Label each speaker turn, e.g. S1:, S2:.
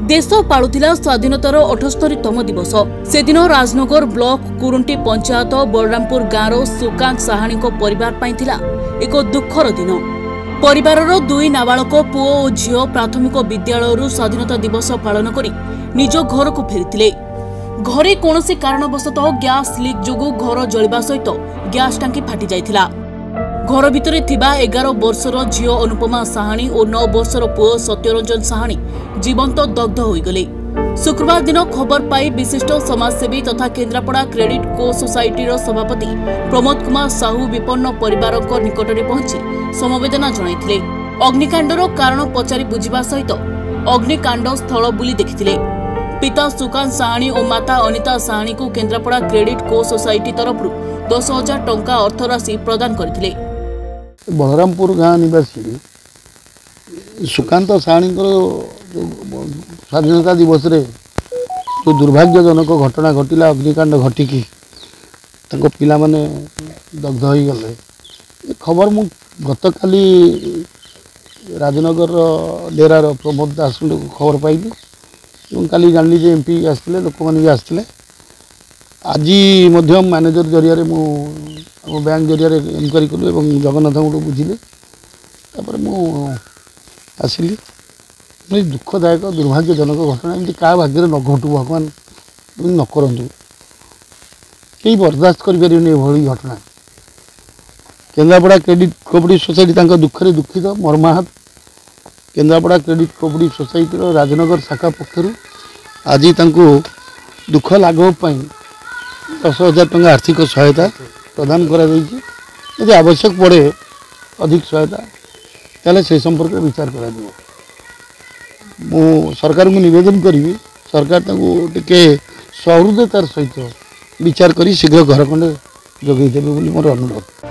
S1: देश पालुला स्वाधीनतार 78तम दिवस से दिन राजनगर ब्लॉक कुरुंटी पंचायत बलरामपुर गाँव सुकांत साहानी परिवार पाइथिला एक दुखर दिन। परिवारर दुई नाबालक पुओ और झियो प्राथमिक विद्यालय स्वाधीनता दिवस पालन करी निज घर को फेरी। घरे कौनसी कारणवशतः गैस लीक जोगु घर जलिबा सहित गैस टांकी फाटी जाइथिला। घर भितरे थिबा 11 वर्षर झियो अनुपमा साहानी और 9 वर्षर पुओ सत्यरंजन साहानी जीवंत दग्ध होइगले। शुक्रवार दिन खबर पाई विशिष्ट समाजसेवी तथा केन्द्रापड़ा क्रेडिट को सोसाइटीर सभापति प्रमोद कुमार साहू विपन्न परिवारक निकटरे पहुंची समवेदना जणाइथिले। अग्निकांडर कारण पचारि बुझिबा सहित अग्निकांड स्थल बुली देखिथिले। पिता सुकांत साहानी और माता अनिता साहानी को केन्द्रापड़ा क्रेडिट को सोसाइटी तरफ 10,000 टंका अर्थराशि प्रदान करथिले।
S2: बलरामपुर गाँव निवासी सुकांत साहानी स्वाधीनता दिवस रे जो दुर्भाग्यजनक घटना घटिला अग्निकांड घटिकी पिला माने दग्ध हो गले। खबर मु गत काली राजनगर डेरार प्रमोद दास खबर पाइली काली जानी जे एमपी आसते लोक मैंने भी आसते। आज मैनेजर जरिया बैंक जरिया इनक्वारी कलु जगन्नाथ को बुझिले आसिली। दुखदायक दुर्भाग्यजनक घटना एमती क्या भाग्य न घटू भगवान न करूँ कई बर्दाश्त करी घटना। केन्द्रापड़ा क्रेडिट कोऑपरेटिव सोसाइटी दुखरे दुखित मर्माहत। Kendrapara credit cooperative society Rajnagar शाखा पक्षर आज दुख लाघव 10,000 टंका आर्थिक सहायता प्रदान कर आवश्यक पड़े अधिक सहायता ताले से संपर्क में विचार करा दियो। मु सरकार को निवेदन करी सरकार टिके सहृदयतार सहित विचार करी शीघ्र घर खंडे जोगई देबे बोली मोर अनुरोध।